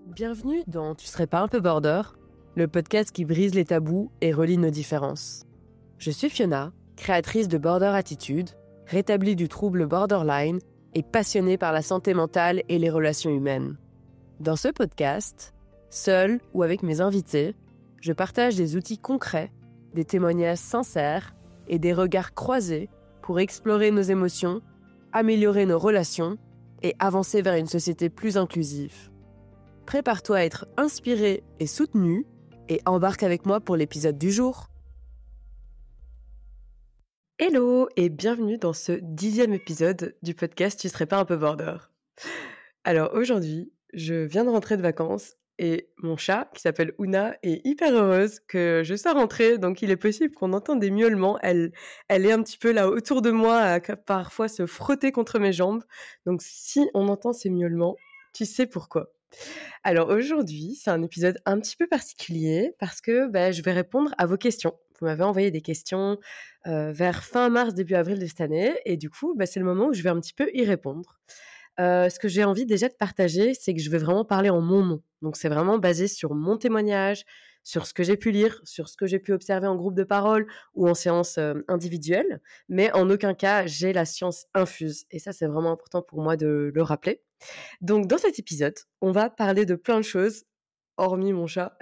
Bienvenue dans Tu serais pas un peu border, le podcast qui brise les tabous et relie nos différences. Je suis Fiona, créatrice de Border Attitude, rétablie du trouble borderline et passionnée par la santé mentale et les relations humaines. Dans ce podcast, seule ou avec mes invités, je partage des outils concrets, des témoignages sincères et des regards croisés pour explorer nos émotions, améliorer nos relations et avancer vers une société plus inclusive. Prépare-toi à être inspiré et soutenu et embarque avec moi pour l'épisode du jour. Hello et bienvenue dans ce 10e épisode du podcast Tu serais pas un peu border. Alors aujourd'hui, je viens de rentrer de vacances et mon chat, qui s'appelle Ouna, est hyper heureuse que je sois rentrée, donc il est possible qu'on entende des miaulements. Elle est un petit peu là autour de moi, à parfois se frotter contre mes jambes. Donc si on entend ces miaulements, tu sais pourquoi. Alors aujourd'hui, c'est un épisode un petit peu particulier parce que je vais répondre à vos questions. Vous m'avez envoyé des questions vers fin mars, début avril de cette année et du coup, c'est le moment où je vais un petit peu y répondre. Ce que j'ai envie déjà de partager, c'est que je vais vraiment parler en mon nom. Donc c'est vraiment basé sur mon témoignage, sur ce que j'ai pu lire, sur ce que j'ai pu observer en groupe de parole ou en séance individuelle, mais en aucun cas, j'ai la science infuse. Et ça, c'est vraiment important pour moi de le rappeler. Donc, dans cet épisode, on va parler de plein de choses, hormis mon chat.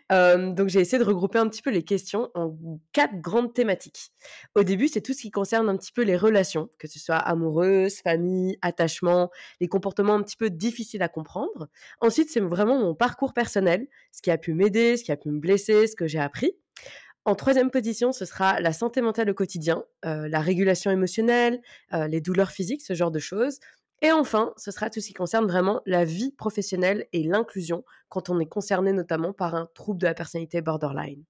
Donc, j'ai essayé de regrouper un petit peu les questions en 4 grandes thématiques. Au début, c'est tout ce qui concerne un petit peu les relations, que ce soit amoureuses, famille, attachement, les comportements un petit peu difficiles à comprendre. Ensuite, c'est vraiment mon parcours personnel, ce qui a pu m'aider, ce qui a pu me blesser, ce que j'ai appris. En 3e position, ce sera la santé mentale au quotidien, la régulation émotionnelle, les douleurs physiques, ce genre de choses. Et enfin, ce sera tout ce qui concerne vraiment la vie professionnelle et l'inclusion quand on est concerné notamment par un trouble de la personnalité borderline.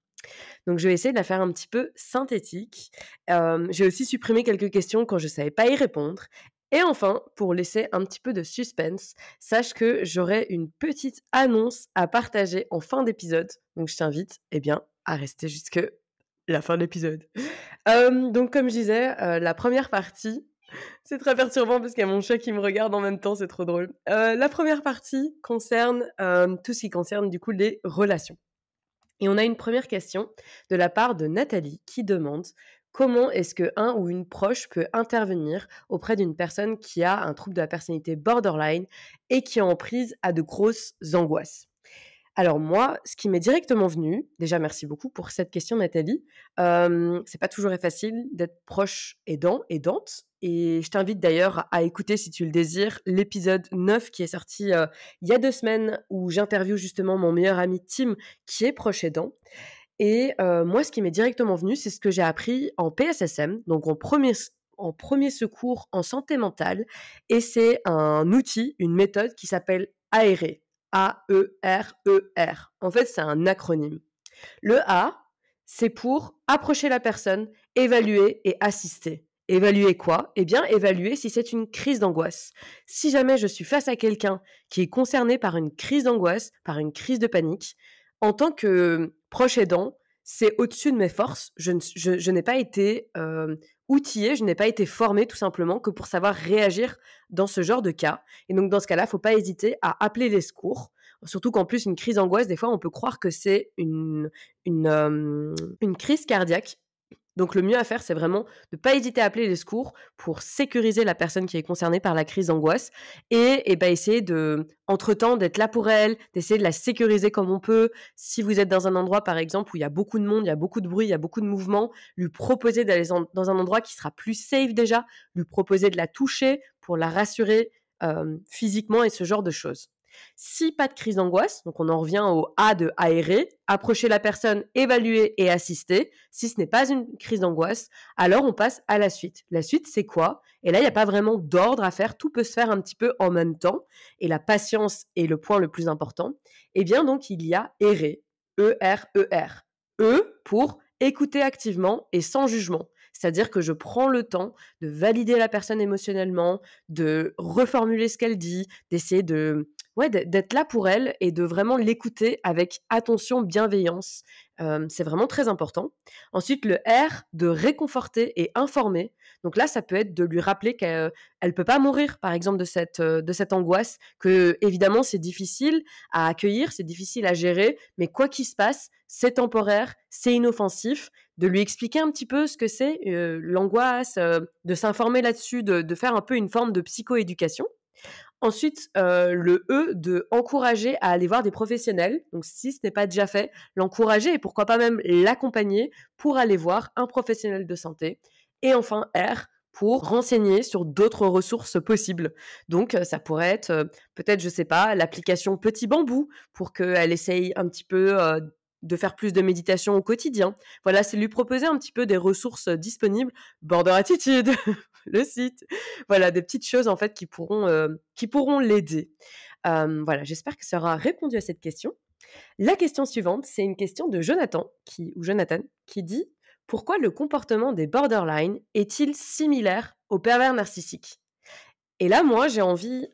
Donc, je vais essayer de la faire un petit peu synthétique. J'ai aussi supprimé quelques questions quand je ne savais pas y répondre. Et enfin, pour laisser un petit peu de suspense, sache que j'aurai une petite annonce à partager en fin d'épisode. Donc, je t'invite à rester jusque la fin de l'épisode. Donc, comme je disais, la première partie, c'est très perturbant parce qu'il y a mon chat qui me regarde en même temps, c'est trop drôle. La première partie concerne tout ce qui concerne du coup les relations. Et on a une première question de la part de Nathalie qui demande comment est-ce qu'un ou une proche peut intervenir auprès d'une personne qui a un trouble de la personnalité borderline et qui est en prise à de grosses angoisses. Alors moi, ce qui m'est directement venu, déjà merci beaucoup pour cette question Nathalie, c'est pas toujours facile d'être proche aidante, et je t'invite d'ailleurs à écouter, si tu le désires, l'épisode 9 qui est sorti il y a 2 semaines où j'interviewe justement mon meilleur ami Tim qui est proche aidant. Et moi, ce qui m'est directement venu, c'est ce que j'ai appris en PSSM, donc en premier secours en santé mentale, et c'est un outil, une méthode qui s'appelle AERER. A-E-R-E-R. En fait, c'est un acronyme. Le A, c'est pour approcher la personne, évaluer et assister. Évaluer quoi ? Évaluer si c'est une crise d'angoisse. Si jamais je suis face à quelqu'un qui est concerné par une crise d'angoisse, par une crise de panique, en tant que proche aidant, c'est au-dessus de mes forces. Je n'ai pas été outillée, je n'ai pas été formée tout simplement que pour savoir réagir dans ce genre de cas. Et donc dans ce cas-là, il ne faut pas hésiter à appeler les secours. Surtout qu'en plus, une crise d'angoisse, des fois, on peut croire que c'est une crise cardiaque. Donc le mieux à faire, c'est vraiment de ne pas hésiter à appeler les secours pour sécuriser la personne qui est concernée par la crise d'angoisse et essayer entre-temps d'être là pour elle, d'essayer de la sécuriser comme on peut. Si vous êtes dans un endroit, par exemple, où il y a beaucoup de monde, il y a beaucoup de bruit, il y a beaucoup de mouvement, lui proposer d'aller dans un endroit qui sera plus safe déjà, lui proposer de la toucher pour la rassurer physiquement et ce genre de choses. Si pas de crise d'angoisse, donc on en revient au A de aérer, approcher la personne, évaluer et assister. Si ce n'est pas une crise d'angoisse, alors on passe à la suite. La suite, c'est quoi ? Et là, il n'y a pas vraiment d'ordre à faire, tout peut se faire un petit peu en même temps. Et la patience est le point le plus important. Donc, il y a errer, E-R-E-R. E pour écouter activement et sans jugement. C'est-à-dire que je prends le temps de valider la personne émotionnellement, de reformuler ce qu'elle dit, d'essayer de ouais, d'être là pour elle et de vraiment l'écouter avec attention, bienveillance. C'est vraiment très important. Ensuite, le R, de réconforter et informer. Donc là, ça peut être de lui rappeler qu'elle peut pas mourir, par exemple, de cette angoisse, que évidemment c'est difficile à accueillir, c'est difficile à gérer, mais quoi qu'il se passe, c'est temporaire, c'est inoffensif. De lui expliquer un petit peu ce que c'est l'angoisse, de s'informer là-dessus, de faire un peu une forme de psychoéducation. Ensuite, le E de encourager à aller voir des professionnels. Donc si ce n'est pas déjà fait, l'encourager et pourquoi pas même l'accompagner pour aller voir un professionnel de santé. Et enfin R, pour renseigner sur d'autres ressources possibles. Donc ça pourrait être, peut-être, je sais pas, l'application Petit Bambou pour qu'elle essaye un petit peu, de faire plus de méditation au quotidien. Voilà, c'est lui proposer un petit peu des ressources, disponibles. Border Attitude, le site. Voilà, des petites choses en fait qui pourront l'aider. Voilà, j'espère que ça aura répondu à cette question. La question suivante, c'est une question de Jonathan qui dit: «Pourquoi le comportement des borderline est-il similaire aux pervers narcissiques?» Et là, moi, j'ai envie,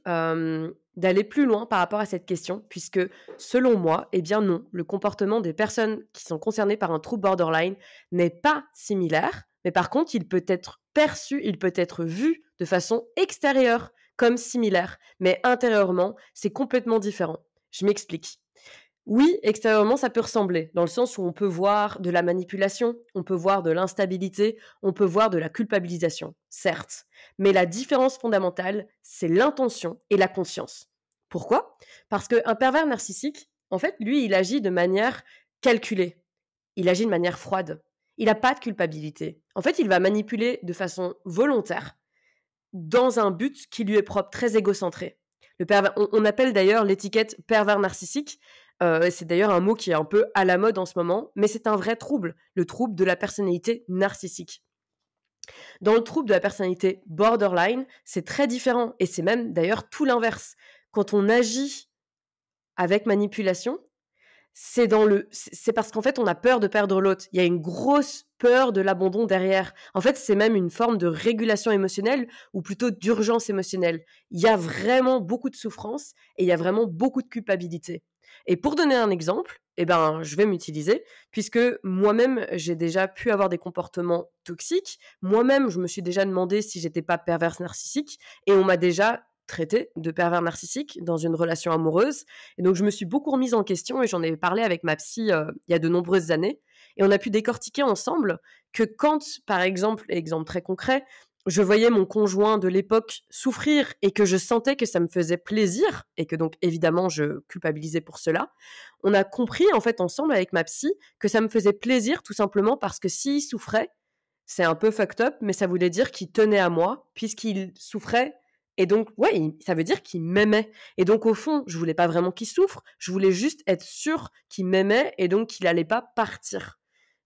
d'aller plus loin par rapport à cette question puisque, selon moi, eh bien non, le comportement des personnes qui sont concernées par un trouble borderline n'est pas similaire, mais par contre, il peut être perçu, il peut être vu de façon extérieure comme similaire, mais intérieurement, c'est complètement différent. Je m'explique. Oui, extérieurement, ça peut ressembler, dans le sens où on peut voir de la manipulation, on peut voir de l'instabilité, on peut voir de la culpabilisation, certes. Mais la différence fondamentale, c'est l'intention et la conscience. Pourquoi? Parce qu'un pervers narcissique, en fait, lui, il agit de manière calculée. Il agit de manière froide. Il n'a pas de culpabilité. En fait, il va manipuler de façon volontaire dans un but qui lui est propre, très égocentré. On appelle d'ailleurs l'étiquette pervers narcissique. C'est d'ailleurs un mot qui est un peu à la mode en ce moment, mais c'est un vrai trouble, le trouble de la personnalité narcissique. Dans le trouble de la personnalité borderline, c'est très différent et c'est même d'ailleurs tout l'inverse. Quand on agit avec manipulation, c'est parce qu'en fait, on a peur de perdre l'autre. Il y a une grosse peur de l'abandon derrière. En fait, c'est même une forme de régulation émotionnelle ou plutôt d'urgence émotionnelle. Il y a vraiment beaucoup de souffrance et il y a vraiment beaucoup de culpabilité. Et pour donner un exemple, eh ben, je vais m'utiliser puisque moi-même, j'ai déjà pu avoir des comportements toxiques. Moi-même, je me suis déjà demandé si j'étais pas perverse narcissique et on m'a déjà traité de pervers narcissique dans une relation amoureuse. Et donc, je me suis beaucoup remise en question et j'en ai parlé avec ma psy il y a de nombreuses années. Et on a pu décortiquer ensemble que quand, par exemple, exemple très concret, je voyais mon conjoint de l'époque souffrir et que je sentais que ça me faisait plaisir et que donc évidemment je culpabilisais pour cela, on a compris en fait ensemble avec ma psy que ça me faisait plaisir tout simplement parce que s'il souffrait, c'est un peu fucked up, mais ça voulait dire qu'il tenait à moi puisqu'il souffrait et donc ouais, ça veut dire qu'il m'aimait et donc au fond, je voulais pas vraiment qu'il souffre, je voulais juste être sûre qu'il m'aimait et donc qu'il allait pas partir.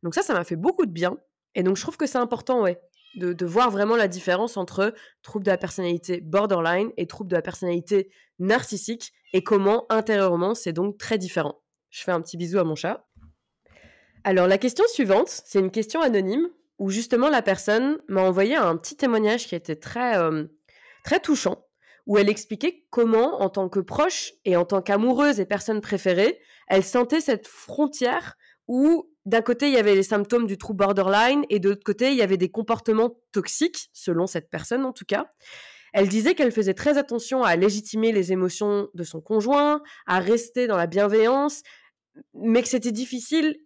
Donc ça m'a fait beaucoup de bien et donc je trouve que c'est important, ouais, de voir vraiment la différence entre trouble de la personnalité borderline et trouble de la personnalité narcissique et comment intérieurement c'est donc très différent. Je fais un petit bisou à mon chat. Alors la question suivante, c'est une question anonyme où justement la personne m'a envoyé un petit témoignage qui était très touchant, où elle expliquait comment, en tant que proche et en tant qu'amoureuse et personne préférée, elle sentait cette frontière où d'un côté, il y avait les symptômes du trouble borderline et de l'autre côté, il y avait des comportements toxiques, selon cette personne en tout cas. Elle disait qu'elle faisait très attention à légitimer les émotions de son conjoint, à rester dans la bienveillance, mais que c'était difficile.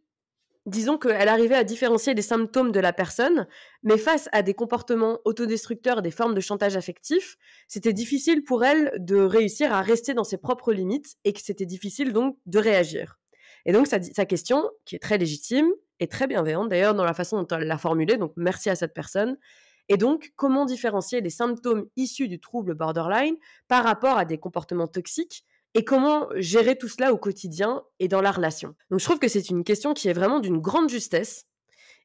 Disons qu'elle arrivait à différencier les symptômes de la personne, mais face à des comportements autodestructeurs, des formes de chantage affectif, c'était difficile pour elle de réussir à rester dans ses propres limites et que c'était difficile donc de réagir. Et donc sa question, qui est très légitime et très bienveillante d'ailleurs dans la façon dont elle l'a formulée, donc merci à cette personne, et donc comment différencier les symptômes issus du trouble borderline par rapport à des comportements toxiques et comment gérer tout cela au quotidien et dans la relation. Donc je trouve que c'est une question qui est vraiment d'une grande justesse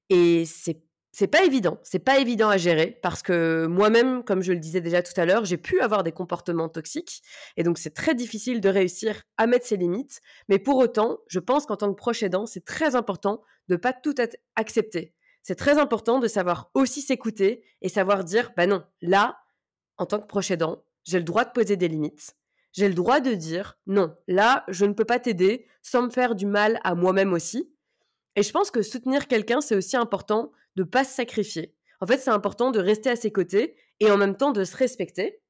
et c'est pas évident. C'est pas évident à gérer parce que moi-même, comme je le disais déjà tout à l'heure, j'ai pu avoir des comportements toxiques et donc c'est très difficile de réussir à mettre ses limites. Mais pour autant, je pense qu'en tant que proche aidant, c'est très important de pas tout accepter. C'est très important de savoir aussi s'écouter et savoir dire, bah non, là, en tant que proche aidant, j'ai le droit de poser des limites. j'ai le droit de dire non, là, je ne peux pas t'aider sans me faire du mal à moi-même aussi. Et je pense que soutenir quelqu'un, c'est aussi important de ne pas se sacrifier. En fait, c'est important de rester à ses côtés et en même temps de se respecter.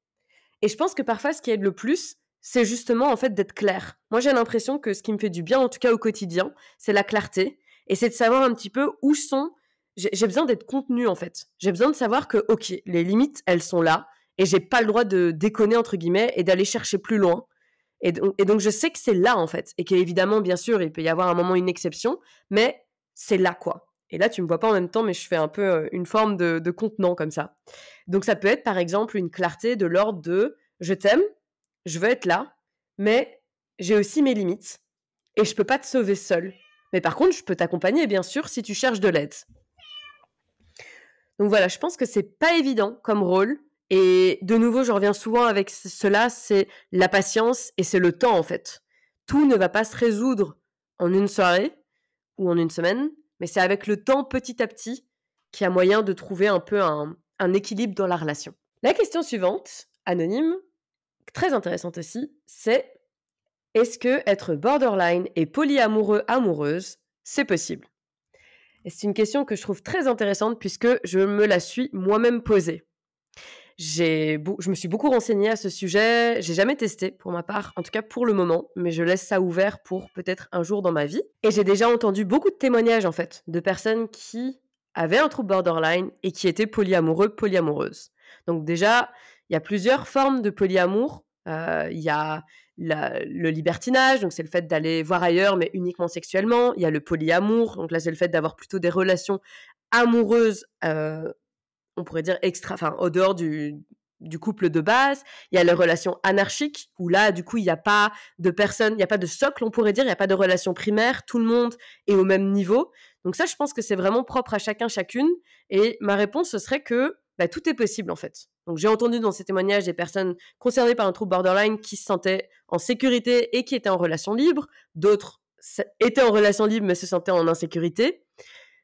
Et je pense que parfois, ce qui aide le plus, c'est justement en fait d'être clair. Moi, j'ai l'impression que ce qui me fait du bien, en tout cas au quotidien, c'est la clarté. Et c'est de savoir un petit peu où sont... J'ai besoin d'être contenu en fait. J'ai besoin de savoir que, ok, les limites, elles sont là. Et j'ai pas le droit de déconner, entre guillemets, et d'aller chercher plus loin. Et donc, je sais que c'est là, en fait. Et qu'évidemment, bien sûr, il peut y avoir un moment une exception, mais c'est là, quoi. Et là, tu me vois pas en même temps, mais je fais un peu une forme de contenant comme ça. Donc, ça peut être, par exemple, une clarté de l'ordre de je t'aime, je veux être là, mais j'ai aussi mes limites. Et je peux pas te sauver seule. Mais par contre, je peux t'accompagner, bien sûr, si tu cherches de l'aide. Donc voilà, je pense que c'est pas évident comme rôle. Et de nouveau, je reviens souvent avec cela, c'est la patience et c'est le temps en fait. Tout ne va pas se résoudre en une soirée ou en une semaine, mais c'est avec le temps petit à petit qu'il y a moyen de trouver un peu un équilibre dans la relation. La question suivante, anonyme, très intéressante aussi, c'est est-ce que être borderline et polyamoureux amoureuse, c'est possible? Et c'est une question que je trouve très intéressante puisque je me la suis moi-même posée. Je me suis beaucoup renseignée à ce sujet. J'ai jamais testé pour ma part, en tout cas pour le moment, mais je laisse ça ouvert pour peut-être un jour dans ma vie. Et j'ai déjà entendu beaucoup de témoignages en fait de personnes qui avaient un trouble borderline et qui étaient polyamoureux, polyamoureuses. Donc déjà, il y a plusieurs formes de polyamour. Il y a le libertinage, donc c'est le fait d'aller voir ailleurs, mais uniquement sexuellement. Il y a le polyamour, donc là c'est le fait d'avoir plutôt des relations amoureuses, on pourrait dire en dehors du couple de base. Il y a les relations anarchiques, où là, du coup, il n'y a pas de personne, il n'y a pas de socle, on pourrait dire, il n'y a pas de relation primaire, tout le monde est au même niveau. Donc ça, je pense que c'est vraiment propre à chacun, chacune. Et ma réponse, ce serait que tout est possible, en fait. Donc j'ai entendu dans ces témoignages des personnes concernées par un trouble borderline qui se sentaient en sécurité et qui étaient en relation libre. D'autres étaient en relation libre mais se sentaient en insécurité.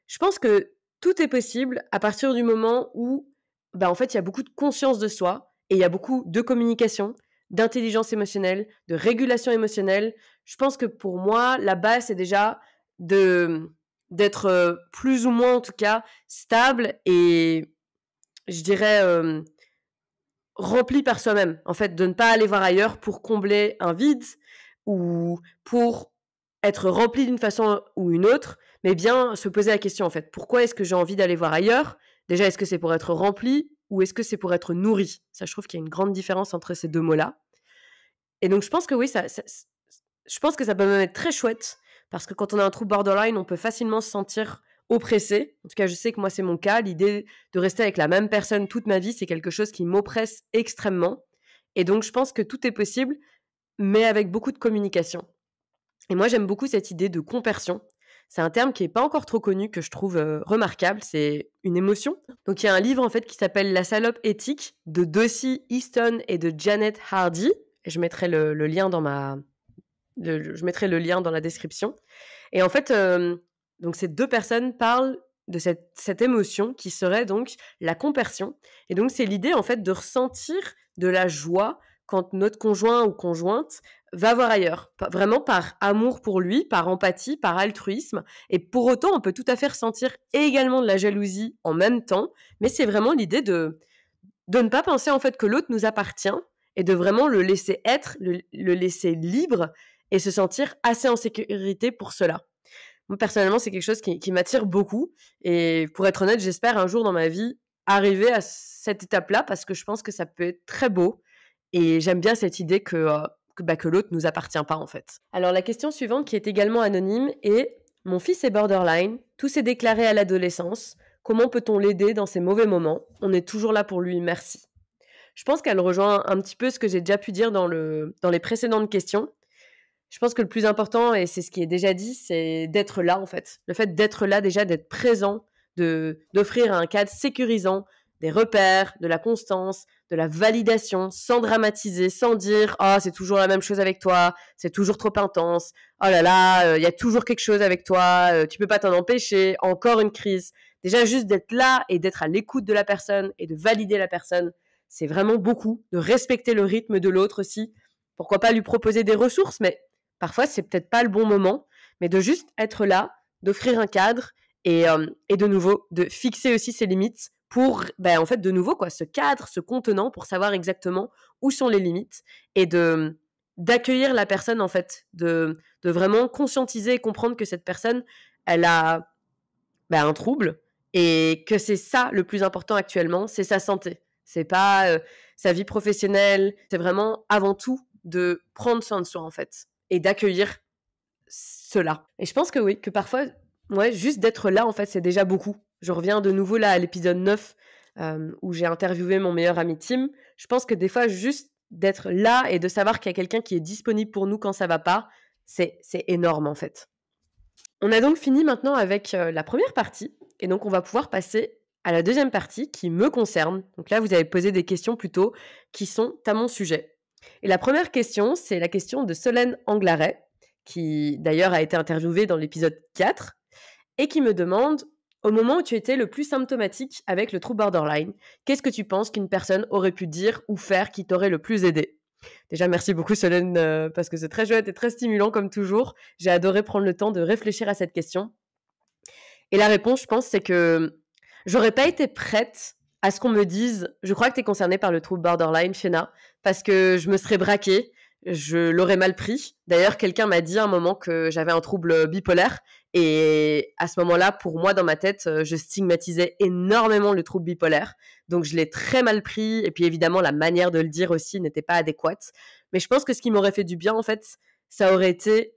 Je pense que tout est possible à partir du moment où, en fait, il y a beaucoup de conscience de soi et il y a beaucoup de communication, d'intelligence émotionnelle, de régulation émotionnelle. Je pense que pour moi, la base, c'est déjà d'être plus ou moins, en tout cas, stable et, je dirais, rempli par soi-même. En fait, de ne pas aller voir ailleurs pour combler un vide ou pour être rempli d'une façon ou une autre, mais bien se poser la question, en fait. Pourquoi est-ce que j'ai envie d'aller voir ailleurs? Déjà, est-ce que c'est pour être rempli ou est-ce que c'est pour être nourri? Ça, je trouve qu'il y a une grande différence entre ces deux mots-là. Et donc, je pense que oui, je pense que ça peut même être très chouette parce que quand on a un trouble borderline, on peut facilement se sentir oppressé. En tout cas, je sais que moi, c'est mon cas. L'idée de rester avec la même personne toute ma vie, c'est quelque chose qui m'oppresse extrêmement. Et donc, je pense que tout est possible, mais avec beaucoup de communication. Et moi, j'aime beaucoup cette idée de compersion. C'est un terme qui n'est pas encore trop connu, que je trouve remarquable. C'est une émotion. Donc, il y a un livre, en fait, qui s'appelle La salope éthique de Dossie Easton et de Janet Hardy. Et je mettrai le lien je mettrai le lien dans la description. Et en fait, donc ces deux personnes parlent de cette émotion qui serait donc la compersion. Et donc, c'est l'idée, en fait, de ressentir de la joie quand notre conjoint ou conjointe va voir ailleurs. Vraiment par amour pour lui, par empathie, par altruisme. Et pour autant, on peut tout à fait ressentir également de la jalousie en même temps. Mais c'est vraiment l'idée de ne pas penser, en fait, que l'autre nous appartient et de vraiment le laisser être, le laisser libre et se sentir assez en sécurité pour cela. Moi, personnellement, c'est quelque chose qui m'attire beaucoup. Et pour être honnête, j'espère un jour dans ma vie arriver à cette étape-là parce que je pense que ça peut être très beau. Et j'aime bien cette idée que l'autre ne nous appartient pas, en fait. Alors, la question suivante, qui est également anonyme, est « Mon fils est borderline, tout s'est déclaré à l'adolescence. Comment peut-on l'aider dans ces mauvais moments? On est toujours là pour lui, merci. » Je pense qu'elle rejoint un petit peu ce que j'ai déjà pu dire dans les précédentes questions. Je pense que le plus important, et c'est ce qui est déjà dit, c'est d'être là, en fait. Le fait d'être là, déjà, d'être présent, d'offrir un cadre sécurisant, des repères, de la constance, de la validation, sans dramatiser, sans dire « Oh, c'est toujours la même chose avec toi, c'est toujours trop intense, oh là là, il y a toujours quelque chose avec toi, tu peux pas t'en empêcher, encore une crise. » Déjà, juste d'être là et d'être à l'écoute de la personne et de valider la personne, c'est vraiment beaucoup, de respecter le rythme de l'autre aussi, pourquoi pas lui proposer des ressources, mais parfois, c'est peut-être pas le bon moment, mais de juste être là, d'offrir un cadre et de nouveau, de fixer aussi ses limites pour, en fait, de nouveau, quoi, ce cadre, ce contenant pour savoir exactement où sont les limites et d'accueillir la personne, en fait, de vraiment conscientiser et comprendre que cette personne, elle a un trouble et que c'est ça le plus important actuellement, c'est sa santé. C'est pas sa vie professionnelle, c'est vraiment avant tout de prendre soin de soi en fait et d'accueillir cela. Et je pense que oui, que parfois, ouais, juste d'être là en fait, c'est déjà beaucoup. Je reviens de nouveau là à l'épisode 9 où j'ai interviewé mon meilleur ami Tim. Je pense que des fois, juste d'être là et de savoir qu'il y a quelqu'un qui est disponible pour nous quand ça va pas, c'est énorme en fait. On a donc fini maintenant avec la première partie et donc on va pouvoir passer à la deuxième partie qui me concerne. Donc là, vous avez posé des questions plutôt qui sont à mon sujet. Et la première question, c'est la question de Solène Anglaret, qui d'ailleurs a été interviewée dans l'épisode 4 et qui me demande: au moment où tu étais le plus symptomatique avec le trouble borderline, qu'est-ce que tu penses qu'une personne aurait pu dire ou faire qui t'aurait le plus aidé? Déjà, merci beaucoup Solène, parce que c'est très chouette et très stimulant comme toujours. J'ai adoré prendre le temps de réfléchir à cette question. Et la réponse, je pense, c'est que j'aurais pas été prête à ce qu'on me dise: «Je crois que tu es concernée par le trouble borderline, Fiona», parce que je me serais braquée, je l'aurais mal pris. D'ailleurs, quelqu'un m'a dit à un moment que j'avais un trouble bipolaire et à ce moment-là, pour moi, dans ma tête, je stigmatisais énormément le trouble bipolaire. Donc je l'ai très mal pris et puis évidemment, la manière de le dire aussi n'était pas adéquate. Mais je pense que ce qui m'aurait fait du bien, en fait, ça aurait été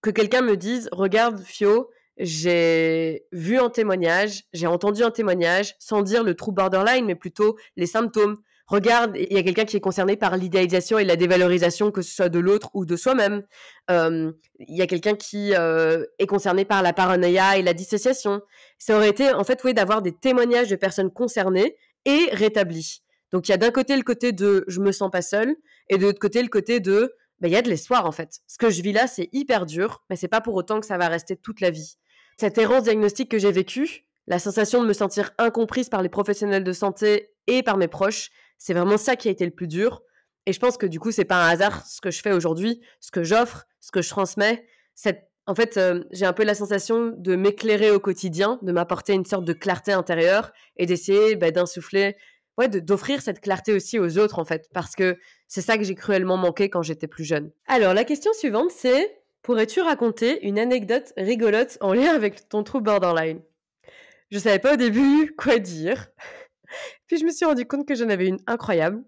que quelqu'un me dise: «Regarde Fio, j'ai vu un témoignage, j'ai entendu un témoignage», sans dire le trouble borderline, mais plutôt les symptômes. «Regarde, il y a quelqu'un qui est concerné par l'idéalisation et la dévalorisation, que ce soit de l'autre ou de soi-même. Il y a quelqu'un qui est concerné par la paranoïa et la dissociation». Ça aurait été, en fait, oui, d'avoir des témoignages de personnes concernées et rétablies. Donc, il y a d'un côté le côté de «je me sens pas seule» et de l'autre côté le côté de il y a de l'espoir en fait. Ce que je vis là, c'est hyper dur, mais c'est pas pour autant que ça va rester toute la vie. Cette errance diagnostique que j'ai vécue, la sensation de me sentir incomprise par les professionnels de santé et par mes proches, c'est vraiment ça qui a été le plus dur. Et je pense que du coup, c'est pas un hasard ce que je fais aujourd'hui, ce que j'offre, ce que je transmets. En fait, j'ai un peu la sensation de m'éclairer au quotidien, de m'apporter une sorte de clarté intérieure et d'essayer d'insuffler, ouais, d'offrir cette clarté aussi aux autres en fait, parce que c'est ça que j'ai cruellement manqué quand j'étais plus jeune. Alors, la question suivante, c'est: pourrais-tu raconter une anecdote rigolote en lien avec ton trouble borderline? Je savais pas au début quoi dire, puis je me suis rendu compte que j'en avais une incroyable.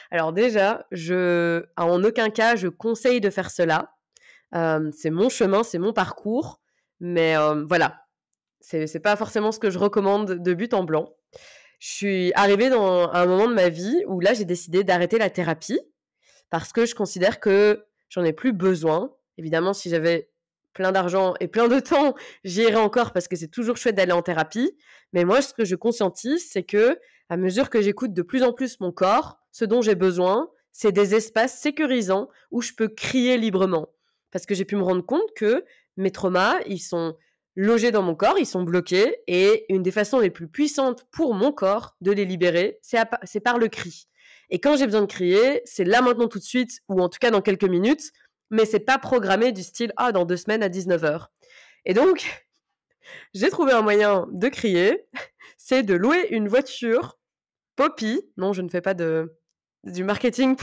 Alors déjà, en aucun cas, je conseille de faire cela. C'est mon chemin, c'est mon parcours, mais voilà, c'est pas forcément ce que je recommande de but en blanc. Je suis arrivée dans un moment de ma vie où là, j'ai décidé d'arrêter la thérapie parce que je considère que j'en ai plus besoin. Évidemment, si j'avais plein d'argent et plein de temps, j'y irais encore parce que c'est toujours chouette d'aller en thérapie. Mais moi, ce que je conscientise, c'est que à mesure que j'écoute de plus en plus mon corps, ce dont j'ai besoin, c'est des espaces sécurisants où je peux crier librement. Parce que j'ai pu me rendre compte que mes traumas, ils sont logés dans mon corps, ils sont bloqués, et une des façons les plus puissantes pour mon corps de les libérer, c'est par le cri. Et quand j'ai besoin de crier, c'est là maintenant tout de suite, ou en tout cas dans quelques minutes, mais c'est pas programmé du style « Ah, dans 2 semaines à 19h ». Et donc, j'ai trouvé un moyen de crier, c'est de louer une voiture Poppy. Non, je ne fais pas du marketing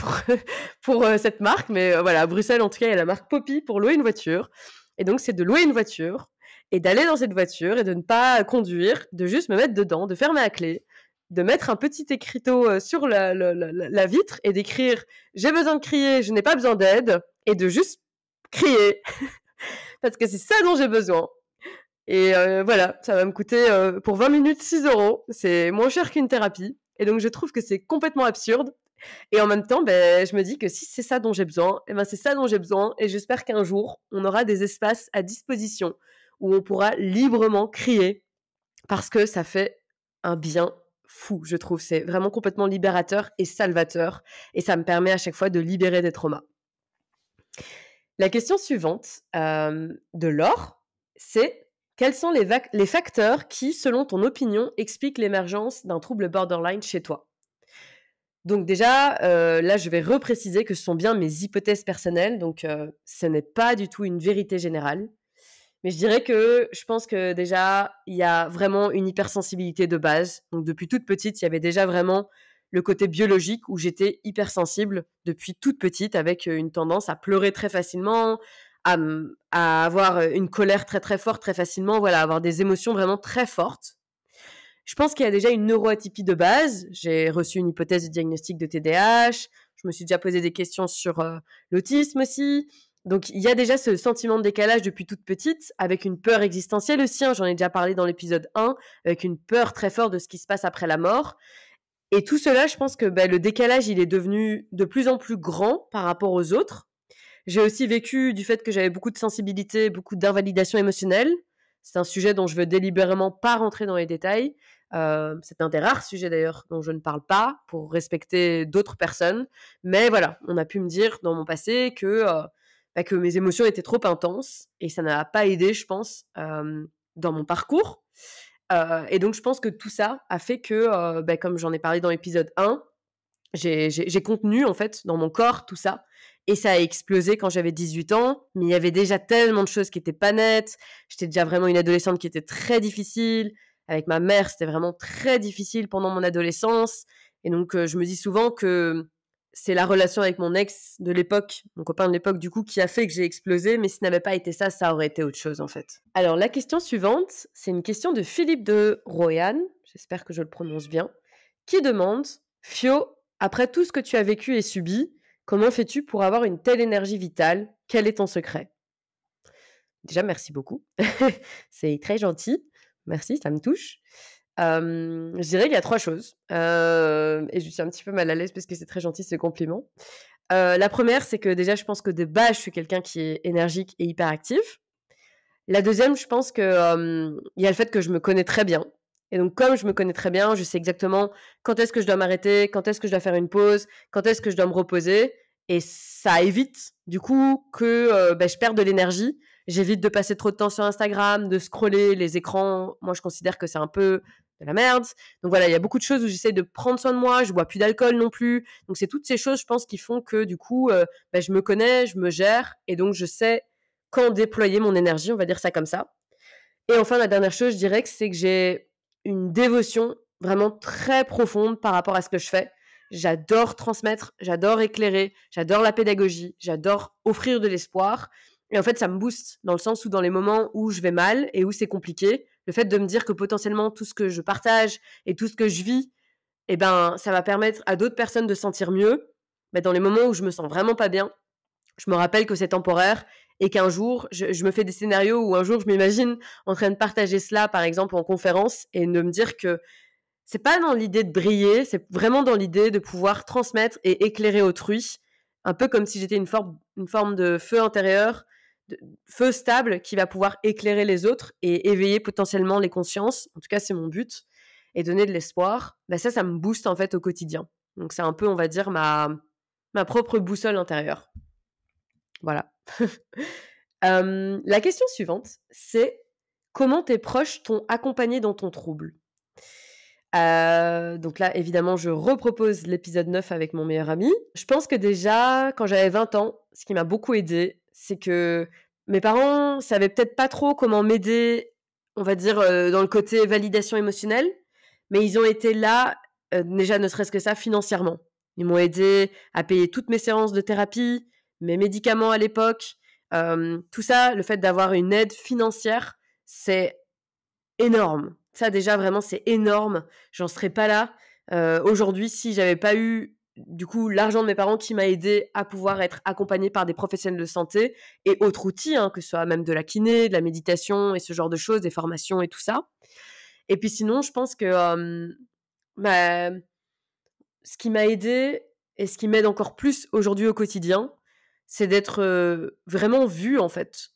pour cette marque, mais voilà, à Bruxelles, en tout cas, il y a la marque Poppy pour louer une voiture. Et donc, c'est de louer une voiture et d'aller dans cette voiture et de ne pas conduire, de juste me mettre dedans, de fermer la clé, de mettre un petit écriteau sur la vitre et d'écrire « J'ai besoin de crier, je n'ai pas besoin d'aide » et de juste crier parce que c'est ça dont j'ai besoin. Et voilà, ça va me coûter pour 20 minutes 6 €. C'est moins cher qu'une thérapie. Et donc, je trouve que c'est complètement absurde. Et en même temps, je me dis que si c'est ça dont j'ai besoin, c'est ça dont j'ai besoin. Et j'espère qu'un jour, on aura des espaces à disposition où on pourra librement crier parce que ça fait un bien fou, je trouve. C'est vraiment complètement libérateur et salvateur. Et ça me permet à chaque fois de libérer des traumas. La question suivante de Laure, c'est: quels sont les facteurs qui, selon ton opinion, expliquent l'émergence d'un trouble borderline chez toi? Donc déjà, là, je vais repréciser que ce sont bien mes hypothèses personnelles, donc ce n'est pas du tout une vérité générale. Mais je dirais que je pense que déjà, il y a vraiment une hypersensibilité de base. Donc depuis toute petite, il y avait déjà vraiment le côté biologique où j'étais hypersensible depuis toute petite avec, une tendance à pleurer très facilement, à avoir, une colère très, très forte très facilement, voilà, avoir des émotions vraiment très fortes. Je pense qu'il y a déjà une neuroatypie de base. J'ai reçu une hypothèse de diagnostic de TDAH. Je me suis déjà posé des questions sur l'autisme aussi. Donc, il y a déjà ce sentiment de décalage depuis toute petite, avec une peur existentielle aussi. J'en ai déjà parlé dans l'épisode 1, avec une peur très forte de ce qui se passe après la mort. Et tout cela, je pense que le décalage, il est devenu de plus en plus grand par rapport aux autres. J'ai aussi vécu du fait que j'avais beaucoup de sensibilité, beaucoup d'invalidation émotionnelle. C'est un sujet dont je veux délibérément pas rentrer dans les détails. C'est un des rares sujets d'ailleurs dont je ne parle pas pour respecter d'autres personnes. Mais voilà, on a pu me dire dans mon passé que mes émotions étaient trop intenses et ça n'a pas aidé, je pense, dans mon parcours. Et donc je pense que tout ça a fait que, comme j'en ai parlé dans l'épisode 1, j'ai contenu en fait dans mon corps tout ça et ça a explosé quand j'avais 18 ans, mais il y avait déjà tellement de choses qui étaient pas nettes. J'étais déjà vraiment une adolescente qui était très difficile. Avec ma mère, c'était vraiment très difficile pendant mon adolescence et donc je me dis souvent que c'est la relation avec mon ex de l'époque, mon copain de l'époque du coup, qui a fait que j'ai explosé, mais si ce n'avait pas été ça, ça aurait été autre chose en fait. Alors la question suivante, c'est une question de Philippe de Royan, j'espère que je le prononce bien, qui demande: Fio, après tout ce que tu as vécu et subi, comment fais-tu pour avoir une telle énergie vitale? Quel est ton secret? Déjà, merci beaucoup. C'est très gentil. Merci, ça me touche. Je dirais qu'il y a 3 choses, et je suis un petit peu mal à l'aise parce que c'est très gentil ce compliment. La première, c'est que déjà, je pense que de base, je suis quelqu'un qui est énergique et hyperactif. La deuxième, je pense que, il y a le fait que je me connais très bien et donc comme je me connais très bien, je sais exactement quand est-ce que je dois m'arrêter, quand est-ce que je dois faire une pause, quand est-ce que je dois me reposer et ça évite du coup que, je perde de l'énergie. J'évite de passer trop de temps sur Instagram, de scroller les écrans. Moi, je considère que c'est un peu de la merde. Donc voilà, il y a beaucoup de choses où j'essaie de prendre soin de moi, je bois plus d'alcool non plus. Donc c'est toutes ces choses, je pense, qui font que du coup, je me connais, je me gère et donc je sais quand déployer mon énergie, on va dire ça comme ça. Et enfin, la dernière chose, je dirais que c'est que j'ai une dévotion vraiment très profonde par rapport à ce que je fais. J'adore transmettre, j'adore éclairer, j'adore la pédagogie, j'adore offrir de l'espoir. Et en fait, ça me booste dans le sens où dans les moments où je vais mal et où c'est compliqué, le fait de me dire que potentiellement tout ce que je partage et tout ce que je vis, ça va permettre à d'autres personnes de se sentir mieux. Mais dans les moments où je me sens vraiment pas bien, je me rappelle que c'est temporaire et qu'un jour, je me fais des scénarios où un jour, je m'imagine en train de partager cela, par exemple, en conférence et de me dire que c'est pas dans l'idée de briller, c'est vraiment dans l'idée de pouvoir transmettre et éclairer autrui, un peu comme si j'étais une forme de feu intérieur, de feu stable qui va pouvoir éclairer les autres et éveiller potentiellement les consciences. En tout cas, c'est mon but et donner de l'espoir. Ça me booste en fait au quotidien. Donc c'est un peu, on va dire, ma propre boussole intérieure. Voilà. La question suivante, c'est: comment tes proches t'ont accompagné dans ton trouble? Donc là, évidemment, je repropose l'épisode 9 avec mon meilleur ami. Je pense que déjà, quand j'avais 20 ans, ce qui m'a beaucoup aidée, c'est que mes parents savaient peut-être pas trop comment m'aider, on va dire, dans le côté validation émotionnelle, mais ils ont été là, déjà ne serait-ce que ça, financièrement. Ils m'ont aidée à payer toutes mes séances de thérapie, mes médicaments à l'époque, tout ça, le fait d'avoir une aide financière, c'est énorme. Ça déjà vraiment c'est énorme. J'en serais pas là, aujourd'hui si j'avais pas eu du coup l'argent de mes parents qui m'a aidée à pouvoir être accompagnée par des professionnels de santé et autres outils, hein, que ce soit même de la kiné, de la méditation et ce genre de choses, des formations et tout ça. Et puis sinon je pense que, bah, ce qui m'a aidée et ce qui m'aide encore plus aujourd'hui au quotidien, c'est d'être, vraiment vue en fait.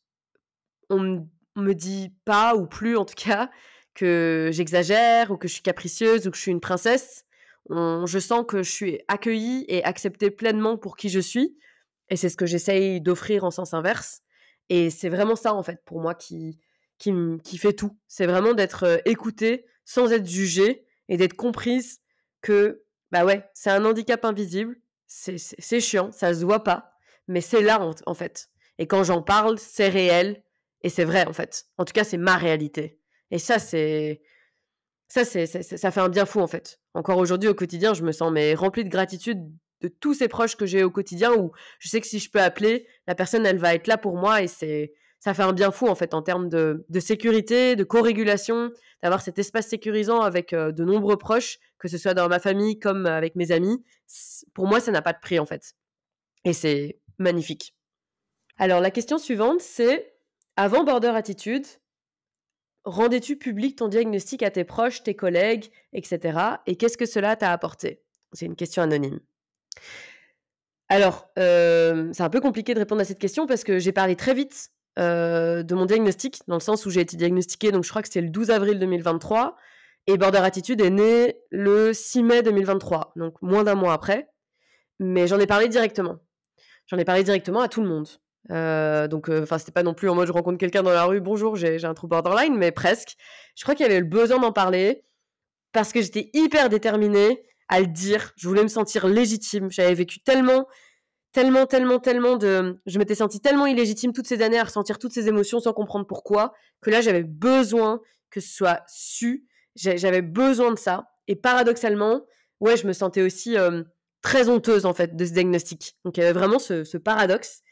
On me dit pas ou plus en tout cas que j'exagère ou que je suis capricieuse ou que je suis une princesse. Je sens que je suis accueillie et acceptée pleinement pour qui je suis et c'est ce que j'essaye d'offrir en sens inverse et c'est vraiment ça en fait pour moi qui fait tout. C'est vraiment d'être, écoutée sans être jugée et d'être comprise que, Bah ouais, c'est un handicap invisible, c'est chiant, ça se voit pas, mais c'est là en fait. Et quand j'en parle, c'est réel et c'est vrai en fait. En tout cas, c'est ma réalité. Et ça fait un bien fou en fait. Encore aujourd'hui au quotidien, je me sens mais remplie de gratitude de tous ces proches que j'ai au quotidien où je sais que si je peux appeler, la personne elle va être là pour moi et ça fait un bien fou en fait en termes de sécurité, de co-régulation, d'avoir cet espace sécurisant avec de nombreux proches, que ce soit dans ma famille comme avec mes amis. Pour moi, ça n'a pas de prix en fait. Et c'est magnifique. Alors la question suivante, c'est avant Border Attitude, rendais-tu public ton diagnostic à tes proches, tes collègues, etc. Et qu'est-ce que cela t'a apporté? C'est une question anonyme. Alors, c'est un peu compliqué de répondre à cette question parce que j'ai parlé très vite, de mon diagnostic, dans le sens où j'ai été diagnostiquée, donc je crois que c'était le 12 avril 2023 et Border Attitude est né le 6 mai 2023, donc moins d'un mois après. Mais j'en ai parlé directement. J'en ai parlé directement à tout le monde. Enfin, c'était pas non plus en mode je rencontre quelqu'un dans la rue, bonjour, j'ai un trouble borderline, mais presque. Je crois qu'il y avait le besoin d'en parler parce que j'étais hyper déterminée à le dire. Je voulais me sentir légitime. J'avais vécu tellement je m'étais sentie tellement illégitime toutes ces années à ressentir toutes ces émotions sans comprendre pourquoi, que là, j'avais besoin que ce soit su. J'avais besoin de ça. Et paradoxalement, ouais, je me sentais aussi très honteuse, en fait, de ce diagnostic. Donc, il y avait vraiment ce paradoxe.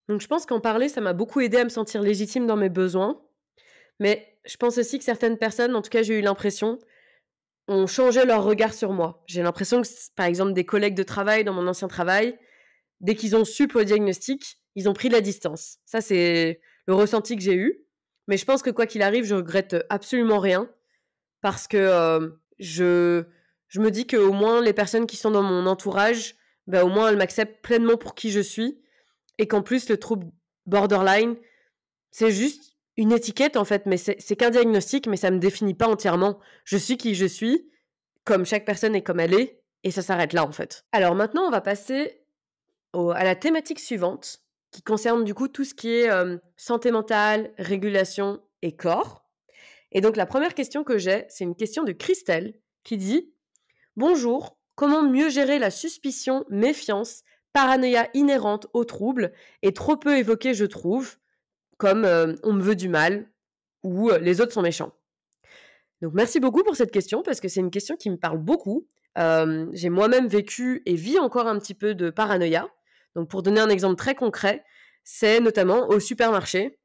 Donc, je pense qu'en parler, ça m'a beaucoup aidé à me sentir légitime dans mes besoins. Mais je pense aussi que certaines personnes, en tout cas, j'ai eu l'impression, ont changé leur regard sur moi. J'ai l'impression que, par exemple, des collègues de travail dans mon ancien travail, dès qu'ils ont su pour le diagnostic, ils ont pris de la distance. Ça, c'est le ressenti que j'ai eu. Mais je pense que quoi qu'il arrive, je regrette absolument rien parce que je me dis qu'au moins les personnes qui sont dans mon entourage, bah, au moins elles m'acceptent pleinement pour qui je suis et qu'en plus le trouble borderline, c'est juste une étiquette en fait, mais c'est qu'un diagnostic, mais ça me définit pas entièrement. Je suis qui je suis, comme chaque personne est comme elle est, et ça s'arrête là en fait. Alors maintenant, on va passer à la thématique suivante, qui concerne du coup tout ce qui est santé mentale, régulation et corps. Et donc la première question que j'ai, c'est une question de Christelle qui dit « Bonjour, comment mieux gérer la suspicion, méfiance, paranoïa inhérente aux troubles et trop peu évoquée je trouve, comme on me veut du mal ou les autres sont méchants ?» Donc merci beaucoup pour cette question parce que c'est une question qui me parle beaucoup. J'ai moi-même vécu et vis encore un petit peu de paranoïa. Donc pour donner un exemple très concret, c'est notamment au supermarché.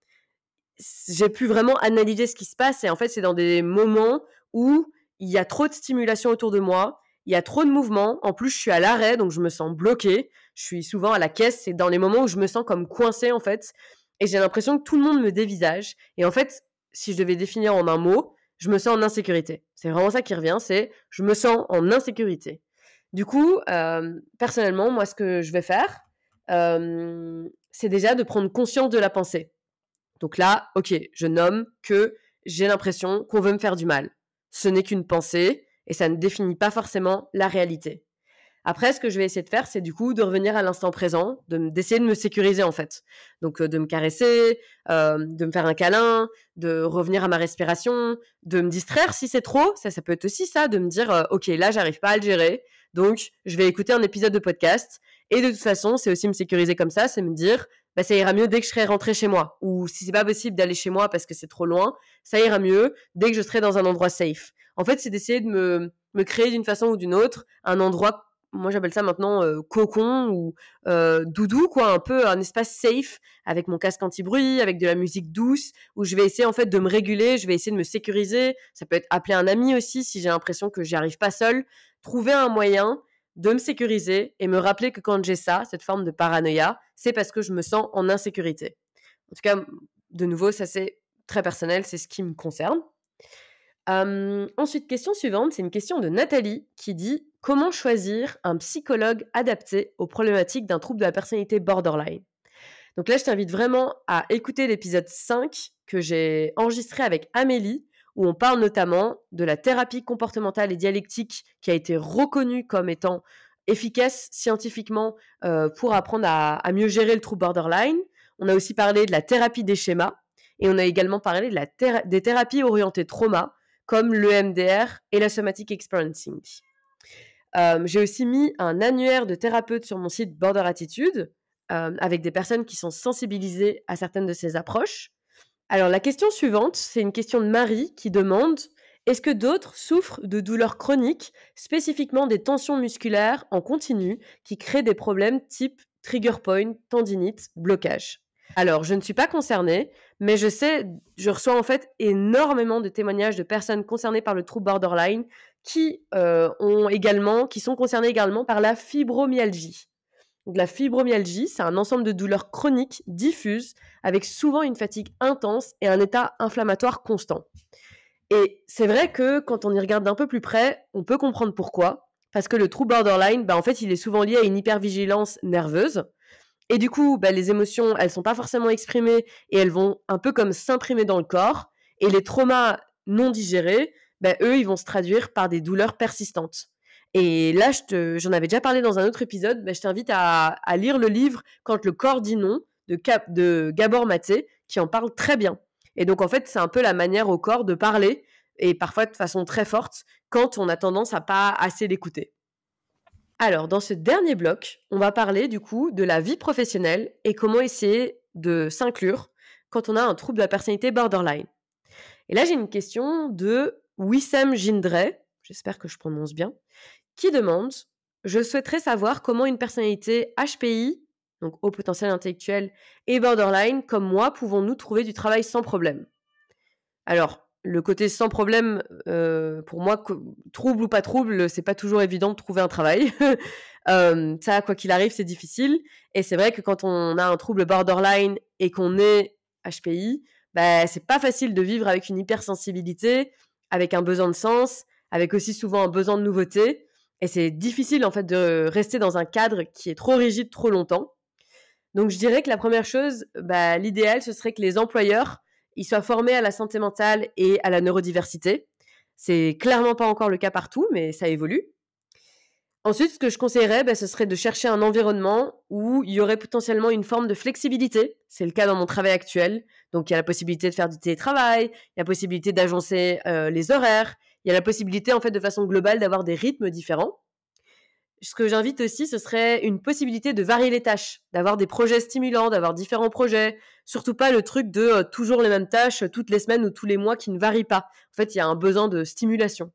J'ai pu vraiment analyser ce qui se passe et en fait c'est dans des moments où il y a trop de stimulation autour de moi, il y a trop de mouvements, en plus je suis à l'arrêt donc je me sens bloquée, je suis souvent à la caisse, c'est dans les moments où je me sens comme coincée en fait et j'ai l'impression que tout le monde me dévisage et en fait si je devais définir en un mot, je me sens en insécurité. C'est vraiment ça qui revient, c'est je me sens en insécurité. Du coup, personnellement, moi ce que je vais faire, c'est déjà de prendre conscience de la pensée. Donc là, ok, je nomme que j'ai l'impression qu'on veut me faire du mal. Ce n'est qu'une pensée et ça ne définit pas forcément la réalité. Après, ce que je vais essayer de faire, c'est du coup de revenir à l'instant présent, d'essayer de me sécuriser en fait. Donc de me caresser, de me faire un câlin, de revenir à ma respiration, de me distraire si c'est trop. Ça peut être aussi ça, de me dire ok, là, j'arrive pas à le gérer, donc je vais écouter un épisode de podcast. Et de toute façon, c'est aussi me sécuriser comme ça, c'est me dire bah, ça ira mieux dès que je serai rentrée chez moi. Ou si c'est pas possible d'aller chez moi parce que c'est trop loin, ça ira mieux dès que je serai dans un endroit safe. En fait, c'est d'essayer de me créer d'une façon ou d'une autre un endroit, moi j'appelle ça maintenant cocon ou doudou, quoi, un peu un espace safe avec mon casque anti-bruit, avec de la musique douce, où je vais essayer en fait de me réguler, je vais essayer de me sécuriser. Ça peut être appeler un ami aussi si j'ai l'impression que j'y arrive pas seule. Trouver un moyen de me sécuriser et me rappeler que quand j'ai ça, cette forme de paranoïa, c'est parce que je me sens en insécurité. En tout cas, de nouveau, ça c'est très personnel, c'est ce qui me concerne. Ensuite, question suivante, c'est une question de Nathalie qui dit « Comment choisir un psychologue adapté aux problématiques d'un trouble de la personnalité borderline ?» Donc là, je t'invite vraiment à écouter l'épisode 5 que j'ai enregistré avec Amélie, où on parle notamment de la thérapie comportementale et dialectique qui a été reconnue comme étant efficace scientifiquement pour apprendre à mieux gérer le trouble borderline. On a aussi parlé de la thérapie des schémas et on a également parlé de des thérapies orientées trauma comme l'EMDR et la somatic experiencing. J'ai aussi mis un annuaire de thérapeutes sur mon site Border Attitude, avec des personnes qui sont sensibilisées à certaines de ces approches. Alors la question suivante, c'est une question de Marie qui demande: «Est-ce que d'autres souffrent de douleurs chroniques, spécifiquement des tensions musculaires en continu qui créent des problèmes type trigger point, tendinite, blocage?» Alors je ne suis pas concernée, mais je reçois en fait énormément de témoignages de personnes concernées par le trouble borderline qui sont concernées également par la fibromyalgie. Donc la fibromyalgie, c'est un ensemble de douleurs chroniques diffuses avec souvent une fatigue intense et un état inflammatoire constant. Et c'est vrai que quand on y regarde d'un peu plus près, on peut comprendre pourquoi. Parce que le trouble borderline, en fait, il est souvent lié à une hypervigilance nerveuse. Et du coup, les émotions, elles sont pas forcément exprimées et elles vont un peu comme s'imprimer dans le corps. Et les traumas non digérés, eux, ils vont se traduire par des douleurs persistantes. Et là, j'en avais déjà parlé dans un autre épisode, je t'invite à lire le livre «Quand le corps dit non» de Gabor Maté, qui en parle très bien. Et donc, en fait, c'est un peu la manière au corps de parler, et parfois de façon très forte, quand on a tendance à pas assez l'écouter. Alors, dans ce dernier bloc, on va parler du coup de la vie professionnelle et comment essayer de s'inclure quand on a un trouble de la personnalité borderline. Et là, j'ai une question de Wissem Jindre, j'espère que je prononce bien, qui demande: «Je souhaiterais savoir comment une personnalité HPI, donc haut potentiel intellectuel, et borderline, comme moi, pouvons-nous trouver du travail sans problème?» Alors, le côté sans problème, pour moi, trouble ou pas trouble, c'est pas toujours évident de trouver un travail. Ça, quoi qu'il arrive, c'est difficile, et c'est vrai que quand on a un trouble borderline et qu'on est HPI, c'est pas facile de vivre avec une hypersensibilité, avec un besoin de sens, avec aussi souvent un besoin de nouveauté, et c'est difficile, en fait, de rester dans un cadre qui est trop rigide trop longtemps. Donc je dirais que la première chose, l'idéal, ce serait que les employeurs, ils soient formés à la santé mentale et à la neurodiversité. C'est clairement pas encore le cas partout, mais ça évolue. Ensuite, ce que je conseillerais, ce serait de chercher un environnement où il y aurait potentiellement une forme de flexibilité. C'est le cas dans mon travail actuel. Donc, il y a la possibilité de faire du télétravail, il y a la possibilité d'agencer les horaires, il y a la possibilité, en fait, de façon globale, d'avoir des rythmes différents. Ce que j'invite aussi, ce serait une possibilité de varier les tâches, d'avoir des projets stimulants, d'avoir différents projets. Surtout pas le truc de toujours les mêmes tâches toutes les semaines ou tous les mois qui ne varient pas. En fait, il y a un besoin de stimulation.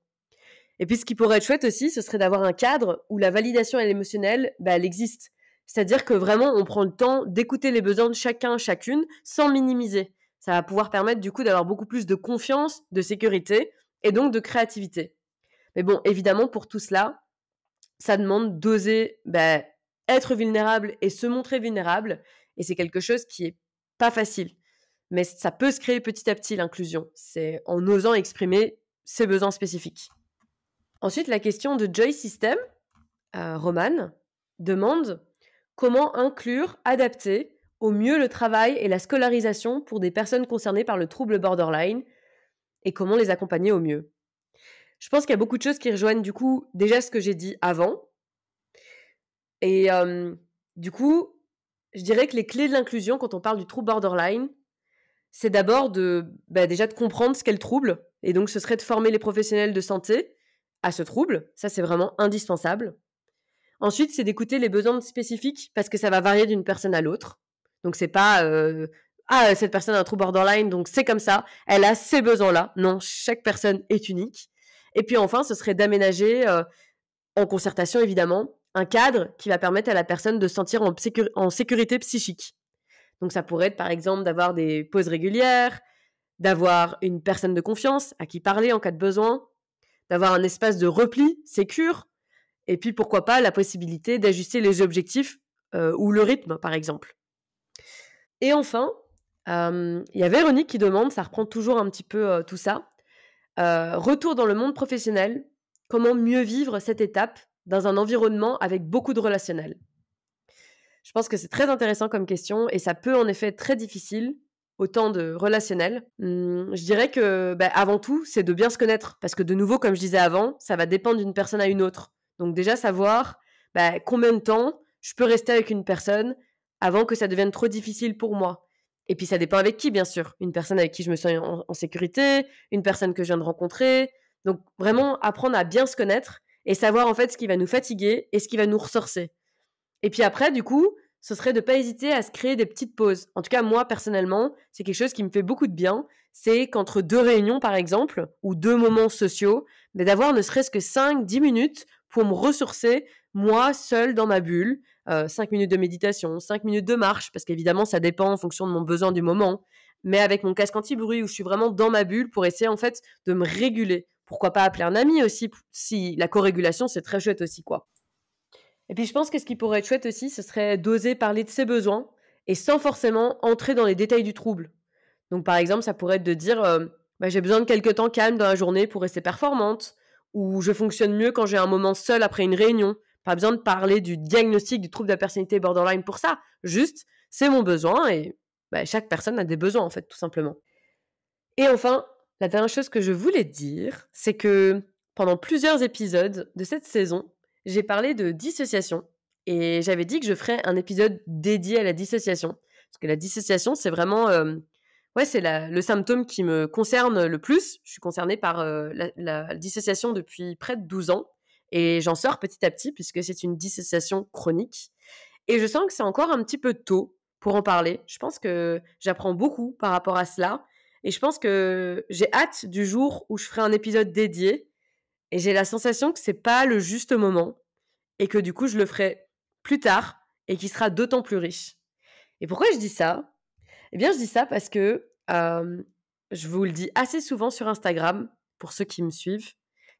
Et puis, ce qui pourrait être chouette aussi, ce serait d'avoir un cadre où la validation et l'émotionnel, elle existe. C'est-à-dire que vraiment, on prend le temps d'écouter les besoins de chacun, chacune, sans minimiser. Ça va pouvoir permettre du coup d'avoir beaucoup plus de confiance, de sécurité et donc de créativité. Mais bon, évidemment, pour tout cela, ça demande d'oser être vulnérable et se montrer vulnérable. Et c'est quelque chose qui est pas facile. Mais ça peut se créer petit à petit, l'inclusion. C'est en osant exprimer ses besoins spécifiques. Ensuite, la question de Joy System, Romane, demande: comment inclure, adapter au mieux le travail et la scolarisation pour des personnes concernées par le trouble borderline, et comment les accompagner au mieux? Je pense qu'il y a beaucoup de choses qui rejoignent du coup déjà ce que j'ai dit avant. Et du coup, je dirais que les clés de l'inclusion quand on parle du trouble borderline, c'est d'abord déjà de comprendre ce qu'est le trouble, et donc ce serait de former les professionnels de santé à ce trouble. Ça, c'est vraiment indispensable. Ensuite, c'est d'écouter les besoins spécifiques parce que ça va varier d'une personne à l'autre. Donc c'est pas cette personne a un trouble borderline, donc c'est comme ça, elle a ces besoins-là. Non, chaque personne est unique. Et puis enfin, ce serait d'aménager, en concertation évidemment, un cadre qui va permettre à la personne de se sentir en sécurité psychique. Donc ça pourrait être par exemple d'avoir des pauses régulières, d'avoir une personne de confiance à qui parler en cas de besoin, d'avoir un espace de repli sécure, et puis pourquoi pas la possibilité d'ajuster les objectifs ou le rythme par exemple. Et enfin, il y a Véronique qui demande, ça reprend toujours un petit peu tout ça, retour dans le monde professionnel, comment mieux vivre cette étape dans un environnement avec beaucoup de relationnel? Je pense que c'est très intéressant comme question et ça peut en effet être très difficile, autant de relationnel. Je dirais que, avant tout, c'est de bien se connaître parce que de nouveau, comme je disais avant, ça va dépendre d'une personne à une autre. Donc déjà savoir, combien de temps je peux rester avec une personne avant que ça devienne trop difficile pour moi. Et puis ça dépend avec qui, bien sûr. Une personne avec qui je me sens en sécurité, une personne que je viens de rencontrer. Donc vraiment apprendre à bien se connaître et savoir en fait ce qui va nous fatiguer et ce qui va nous ressourcer. Et puis après, du coup, ce serait de ne pas hésiter à se créer des petites pauses. En tout cas, moi, personnellement, c'est quelque chose qui me fait beaucoup de bien. C'est qu'entre 2 réunions, par exemple, ou 2 moments sociaux, mais d'avoir ne serait-ce que 5-10 minutes pour me ressourcer, moi, seule dans ma bulle. 5 minutes de méditation, 5 minutes de marche, parce qu'évidemment, ça dépend en fonction de mon besoin du moment. Mais avec mon casque anti-bruit, où je suis vraiment dans ma bulle pour essayer, en fait, de me réguler. Pourquoi pas appeler un ami aussi, si la co-régulation, c'est très chouette aussi, quoi. Et puis je pense que ce qui pourrait être chouette aussi, ce serait d'oser parler de ses besoins et sans forcément entrer dans les détails du trouble. Donc par exemple, ça pourrait être de dire bah, j'ai besoin de quelques temps calme dans la journée pour rester performante, ou je fonctionne mieux quand j'ai un moment seul après une réunion. Pas besoin de parler du diagnostic du trouble de la personnalité borderline pour ça. Juste, c'est mon besoin et bah, chaque personne a des besoins en fait, tout simplement. Et enfin, la dernière chose que je voulais dire, c'est que pendant plusieurs épisodes de cette saison, j'ai parlé de dissociation et j'avais dit que je ferais un épisode dédié à la dissociation. Parce que la dissociation, c'est vraiment ouais, c'est le symptôme qui me concerne le plus. Je suis concernée par la dissociation depuis près de 12 ans et j'en sors petit à petit puisque c'est une dissociation chronique. Et je sens que c'est encore un petit peu tôt pour en parler. Je pense que j'apprends beaucoup par rapport à cela. Et je pense que j'ai hâte du jour où je ferai un épisode dédié. Et j'ai la sensation que c'est pas le juste moment. Et que du coup, je le ferai plus tard et qui sera d'autant plus riche. Et pourquoi je dis ça? Eh bien, je dis ça parce que je vous le dis assez souvent sur Instagram, pour ceux qui me suivent,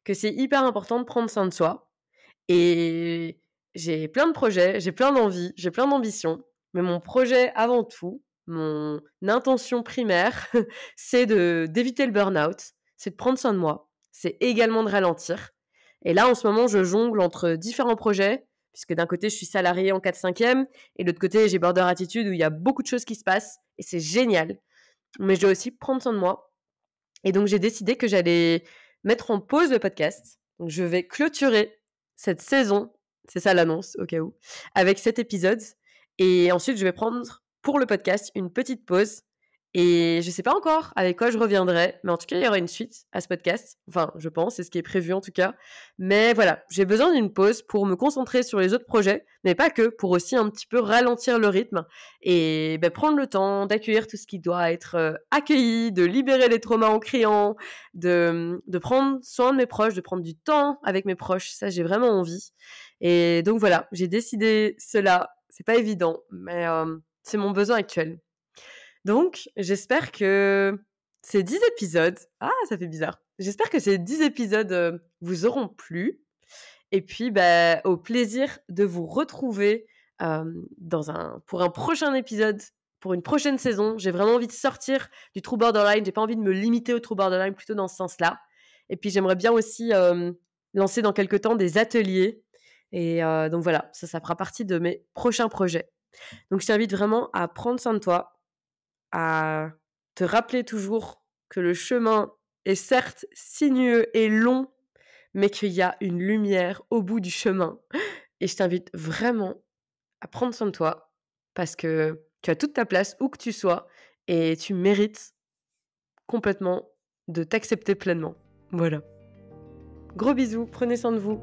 que c'est hyper important de prendre soin de soi. Et j'ai plein de projets, j'ai plein d'envies, j'ai plein d'ambitions. Mais mon projet avant tout, mon intention primaire, c'est d'éviter le burn-out, c'est de prendre soin de moi, c'est également de ralentir. Et là, en ce moment, je jongle entre différents projets, puisque d'un côté, je suis salariée en 4/5e, et de l'autre côté, j'ai Border Attitude où il y a beaucoup de choses qui se passent, et c'est génial. Mais je dois aussi prendre soin de moi. Et donc, j'ai décidé que j'allais mettre en pause le podcast. Donc, je vais clôturer cette saison, c'est ça l'annonce au cas où, avec cet épisode. Et ensuite, je vais prendre pour le podcast une petite pause. Et je sais pas encore avec quoi je reviendrai, mais en tout cas, il y aura une suite à ce podcast. Enfin, je pense, c'est ce qui est prévu en tout cas. Mais voilà, j'ai besoin d'une pause pour me concentrer sur les autres projets, mais pas que, pour aussi un petit peu ralentir le rythme et prendre le temps d'accueillir tout ce qui doit être accueilli, de libérer les traumas en criant, de prendre soin de mes proches, de prendre du temps avec mes proches. Ça, j'ai vraiment envie. Et donc voilà, j'ai décidé cela. C'est pas évident, mais c'est mon besoin actuel. Donc, j'espère que ces 10 épisodes... Ah, ça fait bizarre. J'espère que ces 10 épisodes vous auront plu. Et puis, au plaisir de vous retrouver pour un prochain épisode, pour une prochaine saison. J'ai vraiment envie de sortir du True Borderline. J'ai pas envie de me limiter au True Borderline, plutôt dans ce sens-là. Et puis, j'aimerais bien aussi lancer dans quelques temps des ateliers. Et donc voilà, ça fera partie de mes prochains projets. Donc, je t'invite vraiment à prendre soin de toi, à te rappeler toujours que le chemin est certes sinueux et long, mais qu'il y a une lumière au bout du chemin. Et je t'invite vraiment à prendre soin de toi parce que tu as toute ta place où que tu sois et tu mérites complètement de t'accepter pleinement. Voilà. Gros bisous, prenez soin de vous.